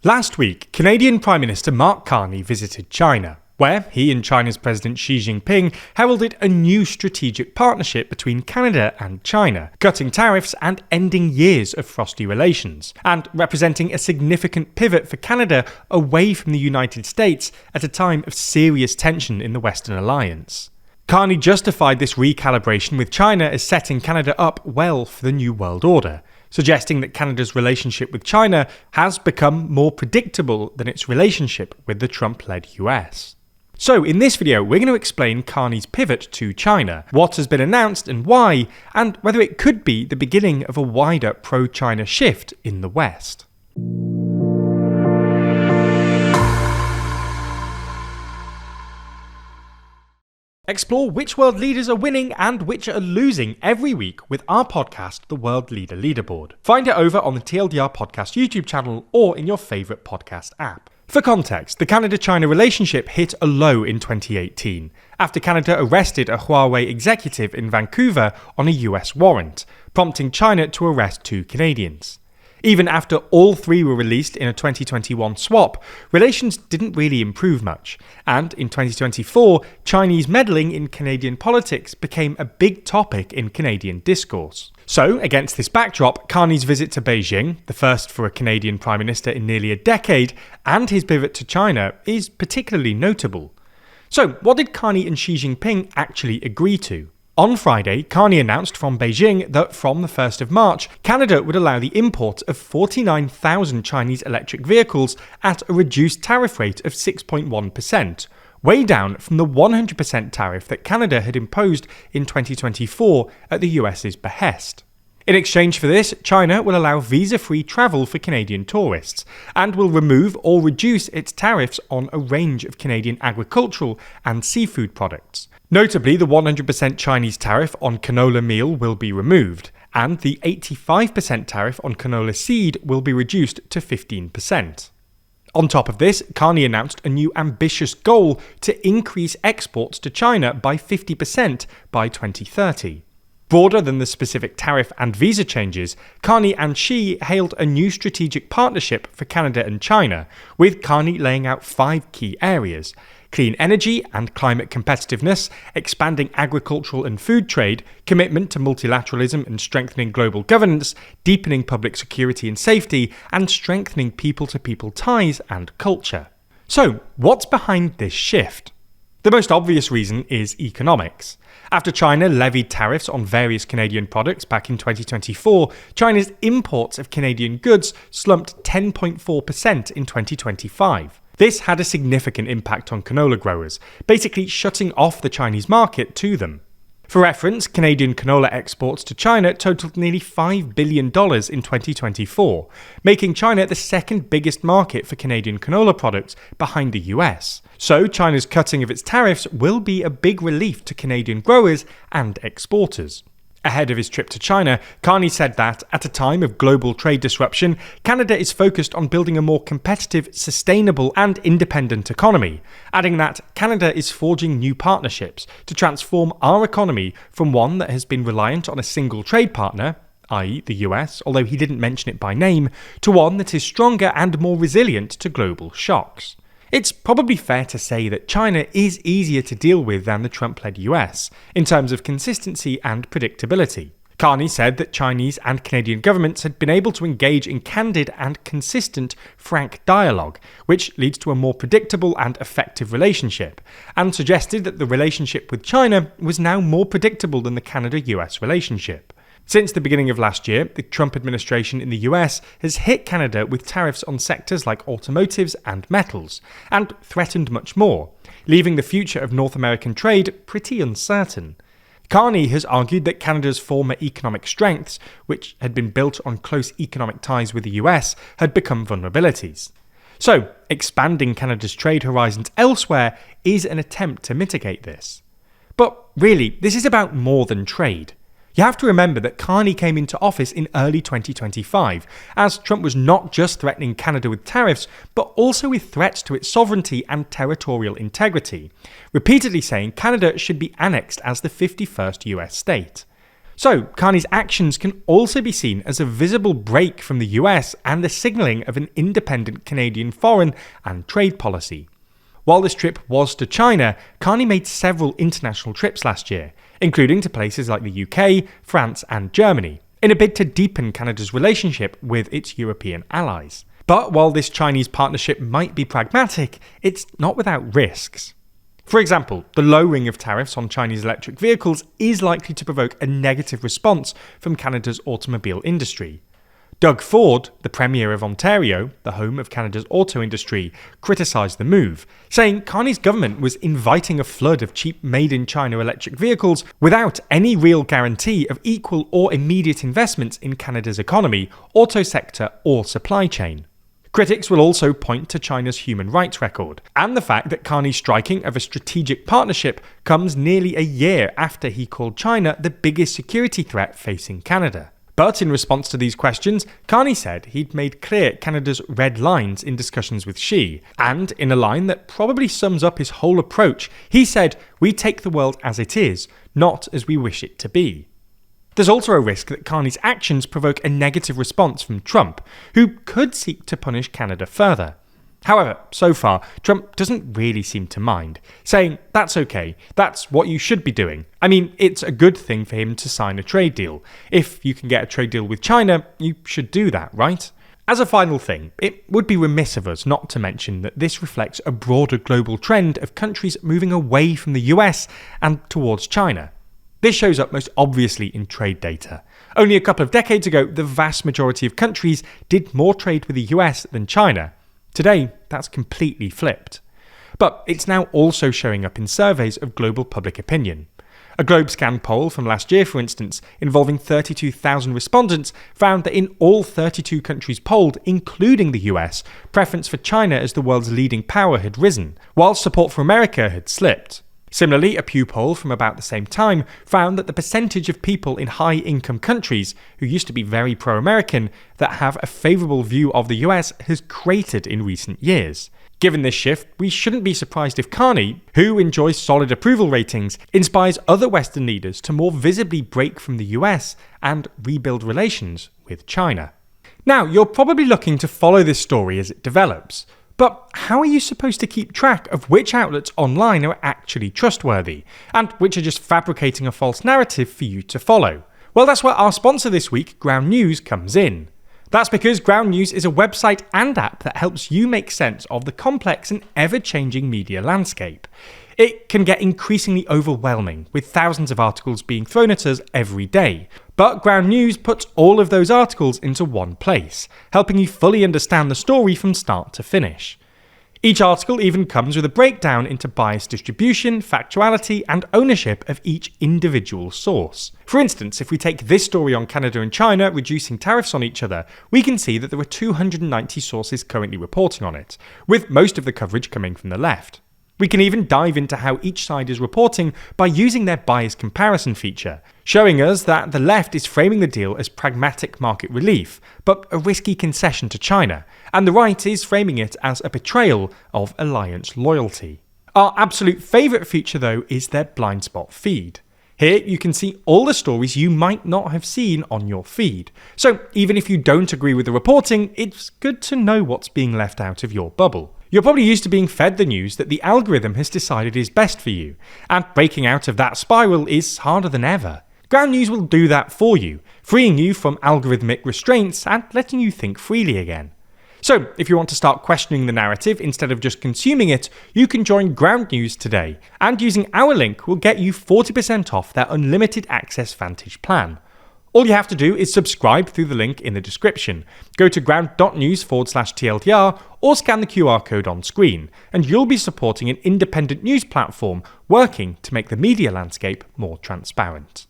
Last week, Canadian Prime Minister Mark Carney visited China, where he and China's President Xi Jinping heralded a new strategic partnership between Canada and China, cutting tariffs and ending years of frosty relations, and representing a significant pivot for Canada away from the United States at a time of serious tension in the Western alliance. Carney justified this recalibration with China as setting Canada up well for the New World Order, suggesting that Canada's relationship with China has become more predictable than its relationship with the Trump-led US. So in this video, we're going to explain Carney's pivot to China, what has been announced and why, and whether it could be the beginning of a wider pro-China shift in the West. Explore which world leaders are winning and which are losing every week with our podcast, The World Leader Leaderboard. Find it over on the TLDR Podcast YouTube channel or in your favourite podcast app. For context, the Canada-China relationship hit a low in 2018 after Canada arrested a Huawei executive in Vancouver on a US warrant, prompting China to arrest 2 Canadians. Even after all 3 were released in a 2021 swap, relations didn't really improve much, and in 2024, Chinese meddling in Canadian politics became a big topic in Canadian discourse. So, against this backdrop, Carney's visit to Beijing, the first for a Canadian Prime Minister in nearly a decade, and his pivot to China is particularly notable. So, what did Carney and Xi Jinping actually agree to? On Friday, Carney announced from Beijing that from the 1st of March, Canada would allow the import of 49,000 Chinese electric vehicles at a reduced tariff rate of 6.1%, way down from the 100% tariff that Canada had imposed in 2024 at the US's behest. In exchange for this, China will allow visa-free travel for Canadian tourists, and will remove or reduce its tariffs on a range of Canadian agricultural and seafood products. Notably, the 100% Chinese tariff on canola meal will be removed, and the 85% tariff on canola seed will be reduced to 15%. On top of this, Carney announced a new ambitious goal to increase exports to China by 50% by 2030. Broader than the specific tariff and visa changes, Carney and Xi hailed a new strategic partnership for Canada and China, with Carney laying out 5 key areas: clean energy and climate competitiveness, expanding agricultural and food trade, commitment to multilateralism and strengthening global governance, deepening public security and safety, and strengthening people-to-people ties and culture. So, what's behind this shift? The most obvious reason is economics. After China levied tariffs on various Canadian products back in 2024, China's imports of Canadian goods slumped 10.4% in 2025. This had a significant impact on canola growers, basically shutting off the Chinese market to them. For reference, Canadian canola exports to China totaled nearly $5 billion in 2024, making China the second biggest market for Canadian canola products behind the US. So China's cutting of its tariffs will be a big relief to Canadian growers and exporters. Ahead of his trip to China, Carney said that, at a time of global trade disruption, Canada is focused on building a more competitive, sustainable and independent economy, adding that Canada is forging new partnerships to transform our economy from one that has been reliant on a single trade partner, i.e. the US, although he didn't mention it by name, to one that is stronger and more resilient to global shocks. It's probably fair to say that China is easier to deal with than the Trump-led US, in terms of consistency and predictability. Carney said that Chinese and Canadian governments had been able to engage in candid and consistent, frank dialogue, which leads to a more predictable and effective relationship, and suggested that the relationship with China was now more predictable than the Canada-US relationship. Since the beginning of last year, the Trump administration in the US has hit Canada with tariffs on sectors like automotives and metals, and threatened much more, leaving the future of North American trade pretty uncertain. Carney has argued that Canada's former economic strengths, which had been built on close economic ties with the US, had become vulnerabilities. So, expanding Canada's trade horizons elsewhere is an attempt to mitigate this. But really, this is about more than trade. You have to remember that Carney came into office in early 2025, as Trump was not just threatening Canada with tariffs, but also with threats to its sovereignty and territorial integrity, repeatedly saying Canada should be annexed as the 51st US state. So, Carney's actions can also be seen as a visible break from the US and the signalling of an independent Canadian foreign and trade policy. While this trip was to China, Carney made several international trips last year, including to places like the UK, France and Germany, in a bid to deepen Canada's relationship with its European allies. But while this Chinese partnership might be pragmatic, it's not without risks. For example, the lowering of tariffs on Chinese electric vehicles is likely to provoke a negative response from Canada's automobile industry. Doug Ford, the Premier of Ontario, the home of Canada's auto industry, criticised the move, saying Carney's government was inviting a flood of cheap made-in-China electric vehicles without any real guarantee of equal or immediate investments in Canada's economy, auto sector or supply chain. Critics will also point to China's human rights record, and the fact that Carney's striking of a strategic partnership comes nearly a year after he called China the biggest security threat facing Canada. But in response to these questions, Carney said he'd made clear Canada's red lines in discussions with Xi, and in a line that probably sums up his whole approach, he said, "We take the world as it is, not as we wish it to be." There's also a risk that Carney's actions provoke a negative response from Trump, who could seek to punish Canada further. However, so far, Trump doesn't really seem to mind, saying, "That's okay, that's what you should be doing. I mean, it's a good thing for him to sign a trade deal. If you can get a trade deal with China, you should do that, right?" As a final thing, it would be remiss of us not to mention that this reflects a broader global trend of countries moving away from the US and towards China. This shows up most obviously in trade data. Only a couple of decades ago, the vast majority of countries did more trade with the US than China. Today, that's completely flipped. But it's now also showing up in surveys of global public opinion. A GlobeScan poll from last year, for instance, involving 32,000 respondents, found that in all 32 countries polled, including the US, preference for China as the world's leading power had risen, while support for America had slipped. Similarly, a Pew poll from about the same time found that the percentage of people in high-income countries, who used to be very pro-American, that have a favourable view of the US has cratered in recent years. Given this shift, we shouldn't be surprised if Carney, who enjoys solid approval ratings, inspires other Western leaders to more visibly break from the US and rebuild relations with China. Now, you're probably looking to follow this story as it develops. But how are you supposed to keep track of which outlets online are actually trustworthy, and which are just fabricating a false narrative for you to follow? Well, that's where our sponsor this week, Ground News, comes in. That's because Ground News is a website and app that helps you make sense of the complex and ever-changing media landscape. It can get increasingly overwhelming, with thousands of articles being thrown at us every day. But Ground News puts all of those articles into one place, helping you fully understand the story from start to finish. Each article even comes with a breakdown into bias distribution, factuality, and ownership of each individual source. For instance, if we take this story on Canada and China reducing tariffs on each other, we can see that there are 290 sources currently reporting on it, with most of the coverage coming from the left. We can even dive into how each side is reporting by using their bias comparison feature, showing us that the left is framing the deal as pragmatic market relief, but a risky concession to China, and the right is framing it as a betrayal of alliance loyalty. Our absolute favourite feature, though, is their blind spot feed. Here you can see all the stories you might not have seen on your feed. So even if you don't agree with the reporting, it's good to know what's being left out of your bubble. You're probably used to being fed the news that the algorithm has decided is best for you, and breaking out of that spiral is harder than ever. Ground News will do that for you, freeing you from algorithmic restraints and letting you think freely again. So, if you want to start questioning the narrative instead of just consuming it, you can join Ground News today, and using our link will get you 40% off their unlimited access Vantage plan. All you have to do is subscribe through the link in the description. Go to ground.news/TLDR or scan the QR code on screen, and you'll be supporting an independent news platform working to make the media landscape more transparent.